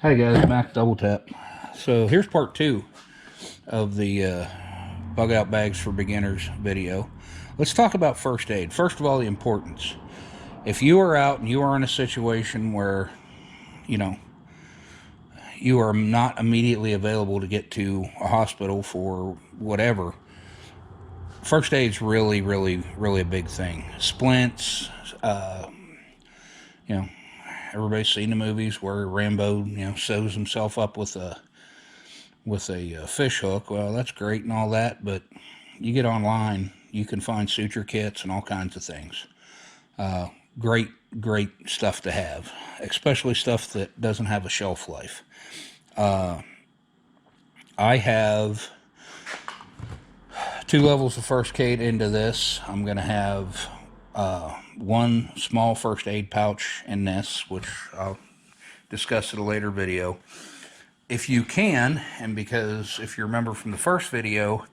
Hey guys, Mac Double Tap. So here's part two of the Bug Out Bags for Beginners video. Let's talk about first aid. First of all, the importance. If you are out and you are in a situation where, you know, you are not immediately available to get to a hospital for whatever, first aid's really a big thing. Splints, you know, everybody's seen the movies where Rambo, sews himself up with a fish hook. Well, that's great and all that, but you get online, you can find suture kits and all kinds of things. Great, great stuff to have, especially stuff that doesn't have a shelf life. I have two levels of first aid into this. I'm going to have one small first aid pouch in this, which I'll discuss in a later video. If you can, and because if you remember from the first video,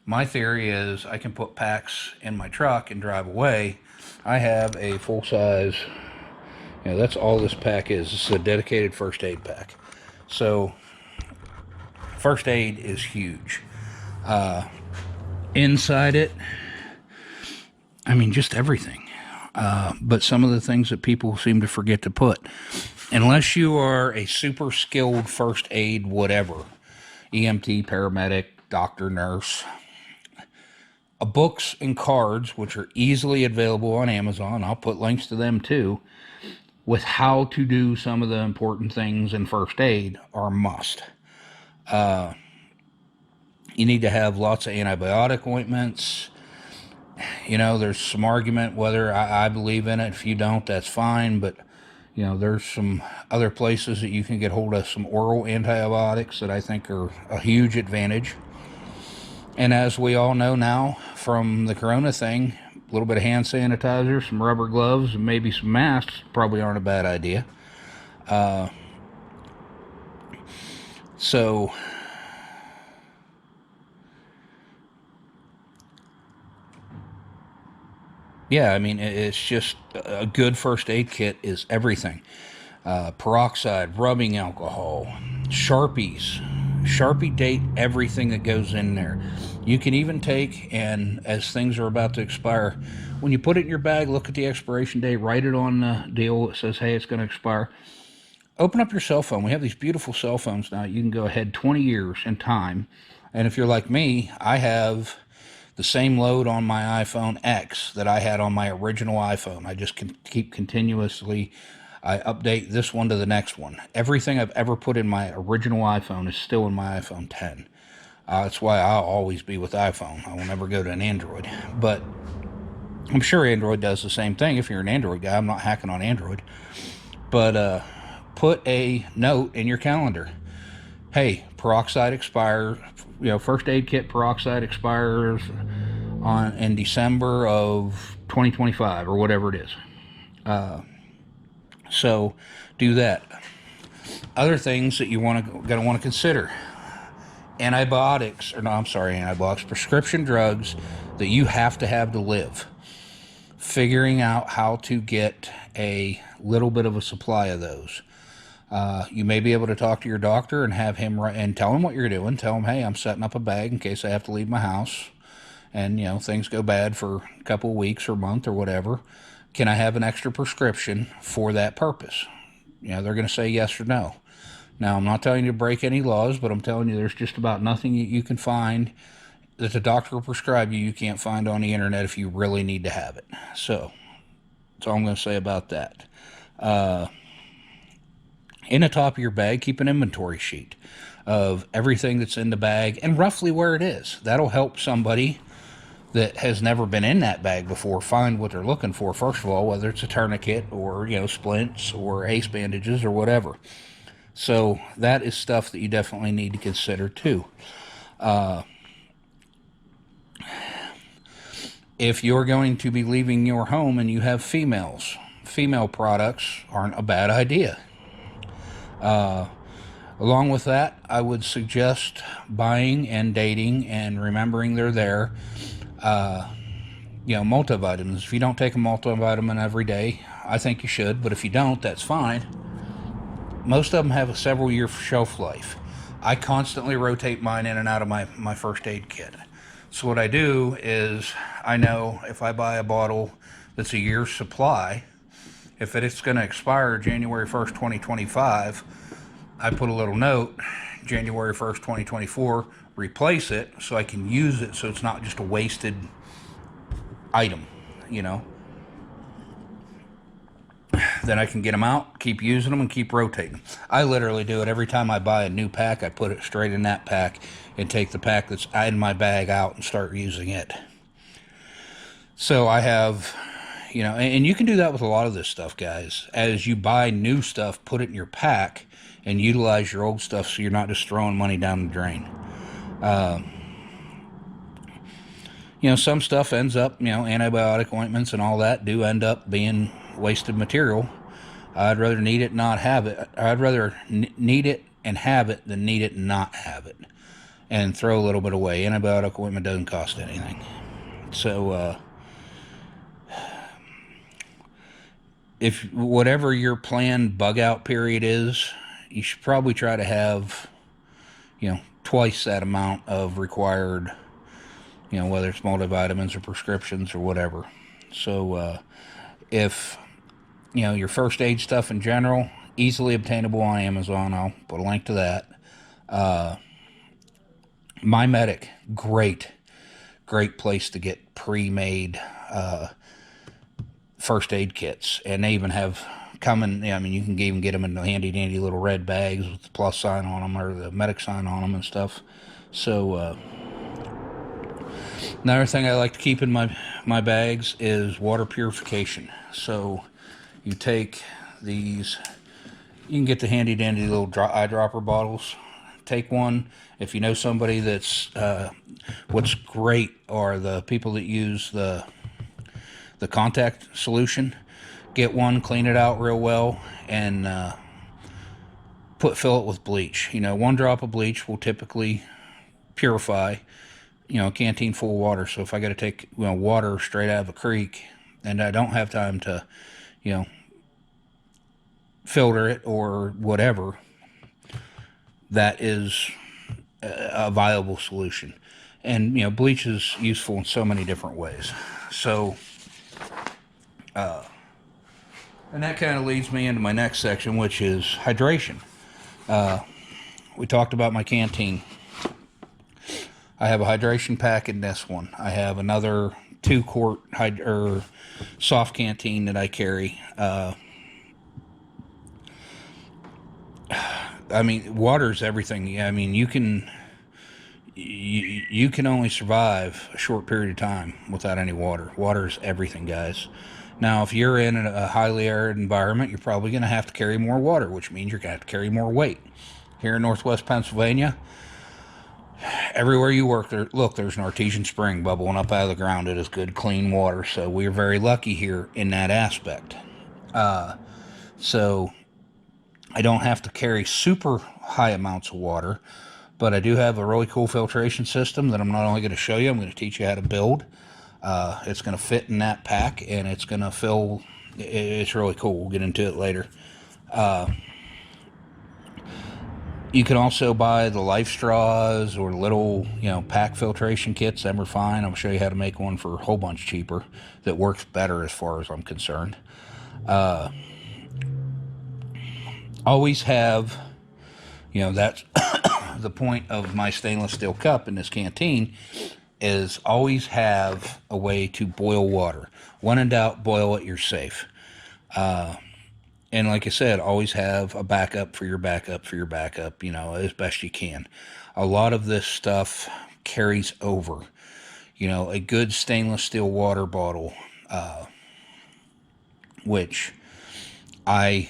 my theory is I can put packs in my truck and drive away. I have a full-size, that's all this pack is. This is a dedicated first aid pack. So, first aid is huge. Inside it, just everything. But some of the things that people seem to forget to put. Unless you are a super skilled first aid whatever, EMT, paramedic, doctor, nurse, books and cards, which are easily available on Amazon, I'll put links to them too, with how to do some of the important things in first aid are a must. You need to have lots of antibiotic ointments. There's some argument whether I believe in it. If you don't, that's fine, but there's some other places that you can get hold of some oral antibiotics that I think are a huge advantage. And as we all know now from the corona thing, a little bit of hand sanitizer, some rubber gloves, and maybe some masks probably aren't a bad idea. So yeah, it's just a good first aid kit is everything. Peroxide, rubbing alcohol, Sharpies. Sharpie date everything that goes in there. You can even take, and as things are about to expire, when you put it in your bag, look at the expiration date, write it on the deal. It says, hey, it's going to expire. Open up your cell phone. We have these beautiful cell phones now. You can go ahead 20 years in time. And if you're like me, I have the same load on my iPhone X that I had on my original iPhone. I just can keep continuously, I update this one to the next one. Everything I've ever put in my original iPhone is still in my iPhone 10. That's why I'll always be with iPhone. I will never go to an Android. But I'm sure Android does the same thing. If you're an Android guy, I'm not hacking on Android. But put a note in your calendar. Hey, peroxide expires, first aid kit peroxide expires in December of 2025 or whatever it is. So do that. Other things that you're going to want to consider. Antibiotics, prescription drugs that you have to live. Figuring out how to get a little bit of a supply of those. You may be able to talk to your doctor and have him and tell him what you're doing. Tell him, hey, I'm setting up a bag in case I have to leave my house and, things go bad for a couple of weeks or month or whatever. Can I have an extra prescription for that purpose? They're going to say yes or no. Now, I'm not telling you to break any laws, but I'm telling you there's just about nothing that you can find that the doctor will prescribe you can't find on the internet if you really need to have it. So, that's all I'm going to say about that. In the top of your bag, keep an inventory sheet of everything that's in the bag and roughly where it is. That'll help somebody that has never been in that bag before find what they're looking for, first of all, whether it's a tourniquet or, splints or ace bandages or whatever. So that is stuff that you definitely need to consider too. If you're going to be leaving your home and you have female products aren't a bad idea. Along with that, I would suggest buying and dating and remembering they're there. Multivitamins. If you don't take a multivitamin every day, I think you should, but if you don't, that's fine. most of them have a several year shelf life. I constantly rotate mine in and out of my first aid kit. So what I do is I know if I buy a bottle that's a year's supply, if it's going to expire January 1st, 2025, I put a little note, January 1st, 2024, replace it so I can use it so it's not just a wasted item, you know. Then I can get them out, keep using them, and keep rotating. I literally do it every time I buy a new pack. I put it straight in that pack and take the pack that's in my bag out and start using it. So I have, you know, and you can do that with a lot of this stuff, guys. As you buy new stuff, put it in your pack and utilize your old stuff so you're not just throwing money down the drain. You know, some stuff ends up, you know, antibiotic ointments and all that do end up being wasted material. I'd rather need it and not have it. I'd rather need it and have it than need it and not have it. And throw a little bit away. Antibiotic ointment doesn't cost anything. So, if whatever your planned bug out period is, you should probably try to have, you know, twice that amount of required, you know, whether it's multivitamins or prescriptions or whatever. So, if, you know, your first aid stuff in general, easily obtainable on Amazon, I'll put a link to that. My Medic, great place to get pre-made first aid kits, and they even have coming. I mean, you can even get them in the handy dandy little red bags with the plus sign on them or the medic sign on them and stuff. So another thing I like to keep in my bags is water purification. So you take these, you can get the handy dandy little eyedropper bottles. Take one. If you know somebody that's, what's great are the people that use the contact solution. Get one, clean it out real well, and fill it with bleach. You know, 1 drop of bleach will typically purify, you know, a canteen full of water. So if I got to take, you know, water straight out of a creek and I don't have time to, you know, filter it or whatever, that is a viable solution. And, you know, bleach is useful in so many different ways. So, and that kind of leads me into my next section, which is hydration. We talked about my canteen. I have a hydration pack in this one. I have another 2-quart soft canteen that I carry. I mean, water's everything. I mean, you can only survive a short period of time without any water. Water is everything, guys. Now, if you're in a highly arid environment, you're probably going to have to carry more water, which means you're going to have to carry more weight. Here in northwest Pennsylvania, everywhere you work, there's an artesian spring bubbling up out of the ground. It is good, clean water, so we're very lucky here in that aspect. So I don't have to carry super high amounts of water, but I do have a really cool filtration system that I'm not only going to show you, I'm going to teach you how to build. It's going to fit in that pack, and it's going to fill. It's really cool. We'll get into it later. You can also buy the Life Straws or little, you know, pack filtration kits. Them are fine. I'll show you how to make one for a whole bunch cheaper that works better as far as I'm concerned. Always have, you know, that's the point of my stainless steel cup in this canteen, is always have a way to boil water. When in doubt, boil it, you're safe. And like I said, always have a backup for your backup for your backup, you know, as best you can. A lot of this stuff carries over. You know, a good stainless steel water bottle, which I'm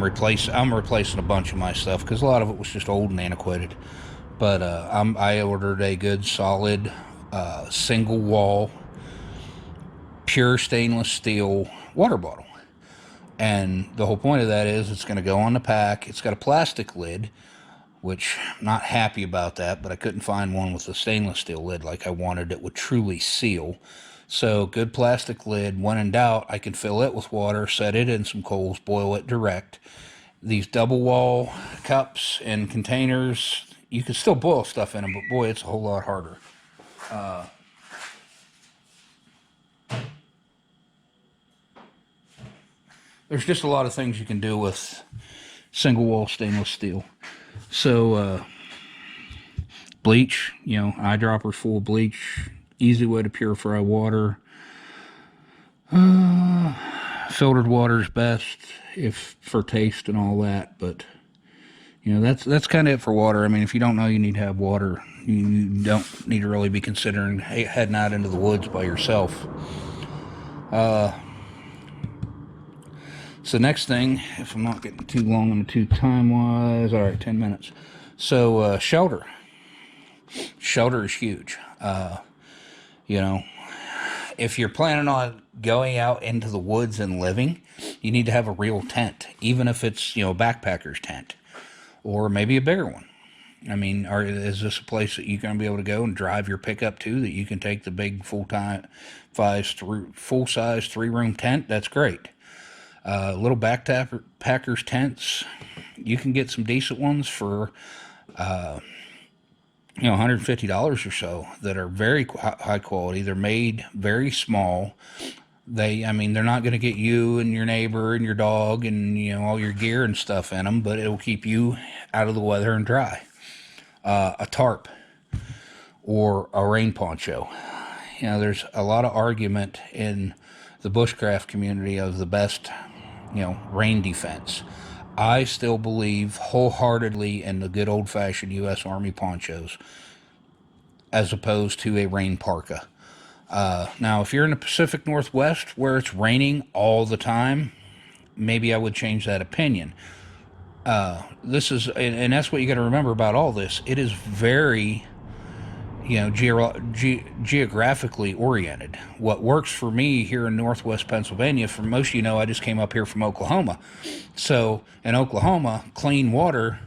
replacing a bunch of my stuff because a lot of it was just old and antiquated. But I ordered a good solid single wall pure stainless steel water bottle. And the whole point of that is it's going to go on the pack. It's got a plastic lid, which I'm not happy about that, but I couldn't find one with a stainless steel lid like I wanted that would truly seal. So good plastic lid. When in doubt, I can fill it with water, set it in some coals, boil it direct, these double wall cups and containers, you can still boil stuff in them, but boy, it's a whole lot harder. There's just a lot of things you can do with single wall stainless steel. So, bleach, eyedroppers full of bleach, easy way to purify water. Filtered water is best if for taste and all that, but that's kind of it for water. I mean, if you don't know you need to have water, you don't need to really be considering heading out into the woods by yourself. So next thing, if I'm not getting too long on the tooth time-wise, all right, 10 minutes. So shelter. Shelter is huge. If you're planning on going out into the woods and living, you need to have a real tent, even if it's, a backpacker's tent, or maybe a bigger one. I mean, is this a place that you're going to be able to go and drive your pickup to, that you can take the big full-size 3-room tent? That's great. Little backpackers tents, you can get some decent ones for $150 or so that are very high quality. They're made very small. They're not going to get you and your neighbor and your dog and all your gear and stuff in them, but it'll keep you out of the weather and dry. A tarp or a rain poncho. There's a lot of argument in the bushcraft community of the best rain defense. I still believe wholeheartedly in the good old-fashioned U.S. Army ponchos as opposed to a rain parka. Now, if you're in the Pacific Northwest where it's raining all the time, maybe I would change that opinion. This is, and that's what you got to remember about all this. It is very geographically oriented. What works for me here in Northwest Pennsylvania, for most of I just came up here from Oklahoma. So in Oklahoma, clean water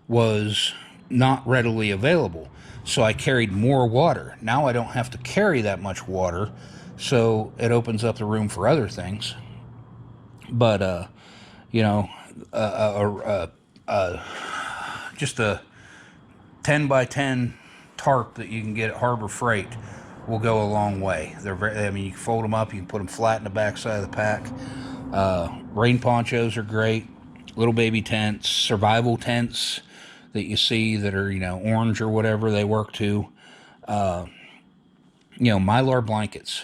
was not readily available. So I carried more water. Now I don't have to carry that much water, so it opens up the room for other things. But, just a 10 by 10 tarp that you can get at Harbor Freight will go a long way. You can fold them up, you can put them flat in the backside of the pack. Rain ponchos are great. Little baby tents, survival tents that you see that are, orange or whatever, they work too. Mylar blankets.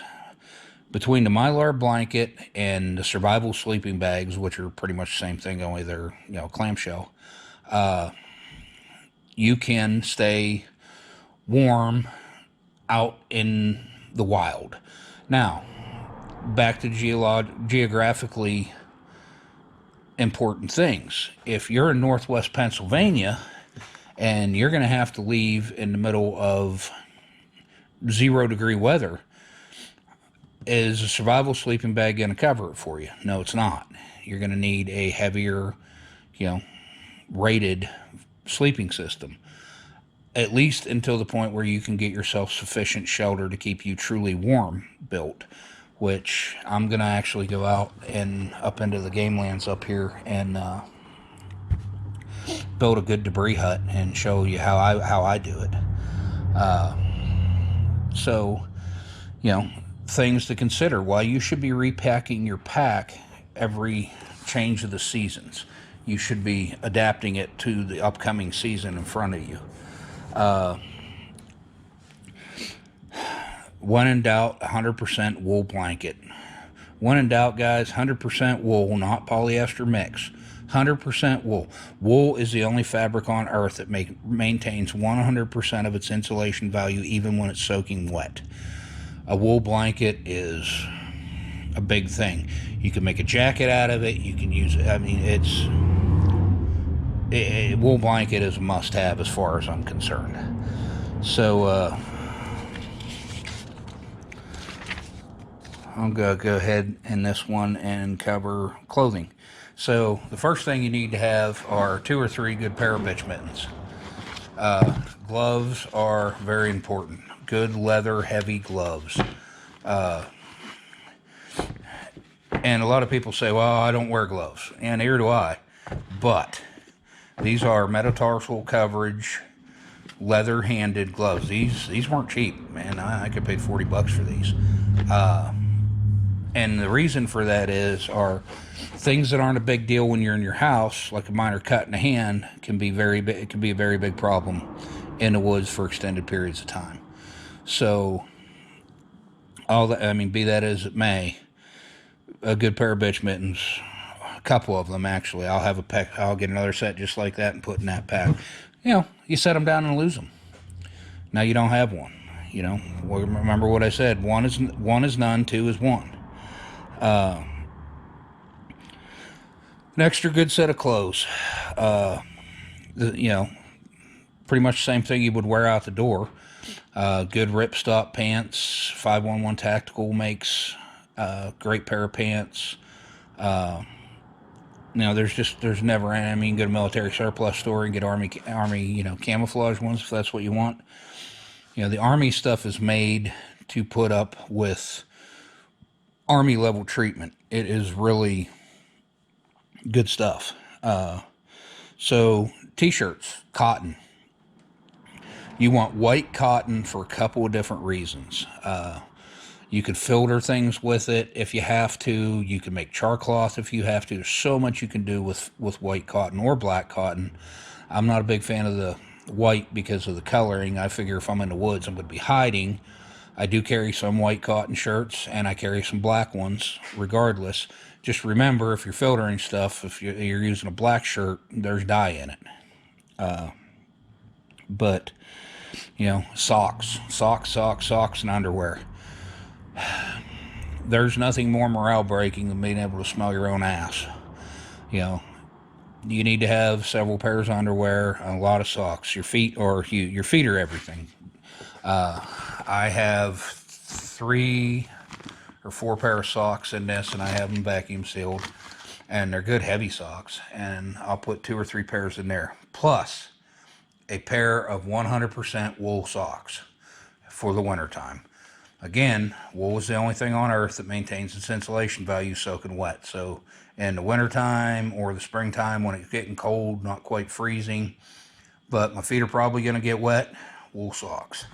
Between the Mylar blanket and the survival sleeping bags, which are pretty much the same thing, only they're, clamshell, you can stay warm out in the wild. Now, back to geographically important things. If you're in Northwest Pennsylvania and you're going to have to leave in the middle of 0-degree weather, is a survival sleeping bag going to cover it for you? No, it's not. You're going to need a heavier, rated sleeping system, at least until the point where you can get yourself sufficient shelter to keep you truly warm built, which I'm going to actually go out and up into the game lands up here and build a good debris hut and show you how I do it. So, things to consider. Why you should be repacking your pack every change of the seasons. You should be adapting it to the upcoming season in front of you. When in doubt, 100% wool blanket. When in doubt, guys, 100% wool, not polyester mix. 100% wool. Wool is the only fabric on earth that maintains 100% of its insulation value even when it's soaking wet. A wool blanket is a big thing. You can make a jacket out of it. You can use it. Wool blanket is a must-have as far as I'm concerned. So, I'm going to go ahead in this one and cover clothing. So, the first thing you need to have are 2 or 3 good pair of bitch mittens. Gloves are very important. Good leather, heavy gloves. And a lot of people say, well, I don't wear gloves. And neither do I. But these are metatarsal coverage, leather-handed gloves. These weren't cheap, man. I could pay $40 for these. And the reason for that are things that aren't a big deal when you're in your house, like a minor cut in the hand, can be very big. It can be a very big problem in the woods for extended periods of time. So, all that, I mean, be that as it may, a good pair of bitch mittens, a couple of them actually. I'll have a pack. I'll get another set just like that and put in that pack. You set them down and lose them. Now you don't have one. Remember what I said. One is none. Two is one. An extra good set of clothes. Pretty much the same thing you would wear out the door. Good ripstop pants. 511 Tactical makes great pair of pants. There's never any. I mean, go to military surplus store and get army camouflage ones if that's what you want. The Army stuff is made to put up with Army level treatment. It is really good stuff. So t-shirts, cotton. You want white cotton for a couple of different reasons. You could filter things with it if you have to. You can make char cloth if you have to. There's so much you can do with white cotton or black cotton. I'm not a big fan of the white because of the coloring. I figure if I'm in the woods, I'm going to be hiding. I do carry some white cotton shirts, and I carry some black ones regardless. Just remember, if you're filtering stuff, if you're using a black shirt, there's dye in it. But, socks, and underwear. There's nothing more morale breaking than being able to smell your own ass. You need to have several pairs of underwear and a lot of socks. Your feet are everything. I have 3 or 4 pair of socks in this, and I have them vacuum sealed, and they're good heavy socks, and I'll put 2 or 3 pairs in there, plus a pair of 100% wool socks for the wintertime. Again, wool is the only thing on earth that maintains its insulation value soaking wet. So in the wintertime or the springtime when it's getting cold, not quite freezing, but my feet are probably going to get wet, wool socks.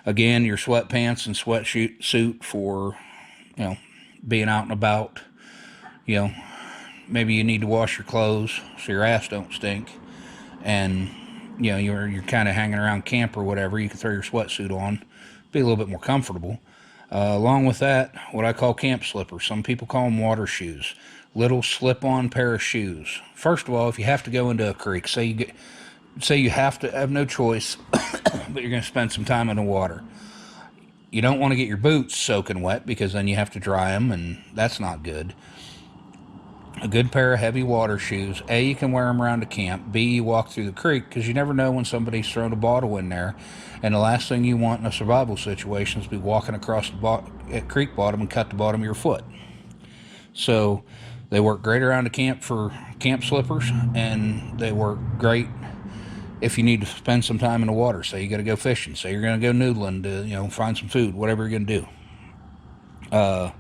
Again, your sweatpants and sweatsuit for, being out and about. Maybe you need to wash your clothes so your ass don't stink. And you're kind of hanging around camp or whatever, you can throw your sweatsuit on, be a little bit more comfortable. Along with that, what I call camp slippers. Some people call them water shoes. Little slip-on pair of shoes. First of all, if you have to go into a creek, say you have to have no choice, but you're going to spend some time in the water. You don't want to get your boots soaking wet because then you have to dry them, and that's not good. A good pair of heavy water shoes. A, you can wear them around the camp. B, you walk through the creek because you never know when somebody's thrown a bottle in there. And the last thing you want in a survival situation is to be walking across the creek bottom and cut the bottom of your foot. So they work great around the camp for camp slippers, and they work great if you need to spend some time in the water. Say you got to go fishing. Say you're going to go noodling to find some food, whatever you're going to do.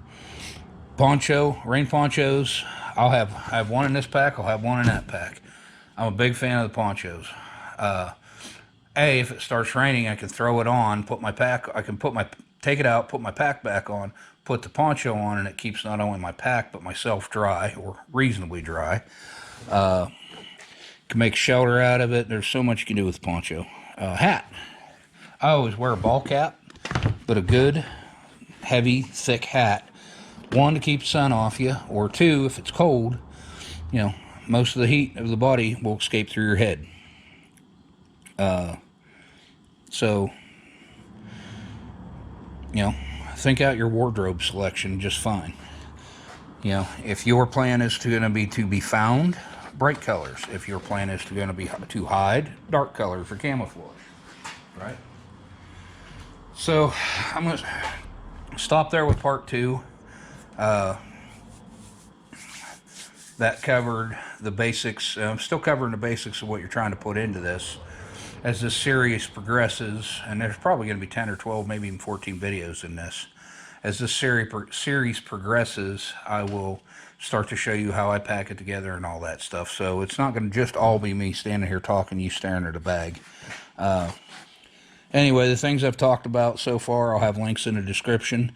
Poncho, rain ponchos. I have one in this pack. I'll have one in that pack. I'm a big fan of the ponchos. If it starts raining, I can throw it on, take it out, put my pack back on, put the poncho on, and it keeps not only my pack but myself dry, or reasonably dry. Can make shelter out of it. There's so much you can do with the poncho. Hat. I always wear a ball cap, but a good, heavy, thick hat. 1, to keep the sun off you, or 2, if it's cold, most of the heat of the body will escape through your head. So, think out your wardrobe selection just fine. If your plan is going to be found, bright colors. If your plan is going to be to hide, dark colors for camouflage, right? So, I'm going to stop there with part 2. That covered the basics. I'm still covering the basics of what you're trying to put into this. As this series progresses, and there's probably going to be 10 or 12, maybe even 14 videos in this. as this series progresses, I will start to show you how I pack it together and all that stuff. So it's not going to just all be me standing here talking, you staring at a bag. Anyway, the things I've talked about so far, I'll have links in the description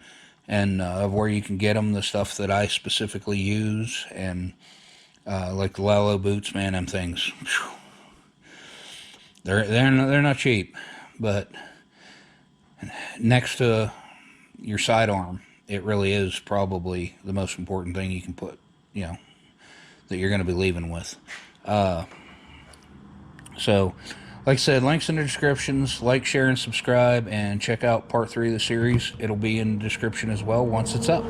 and of where you can get them, the stuff that I specifically use, and like the Lalo boots, man, them things, whew, they're not cheap, but next to your sidearm, it really is probably the most important thing you can put, you know, that you're going to be leaving with. So, like I said, links in the descriptions. Like, share, and subscribe, and check out part 3 of the series. It'll be in the description as well once it's up.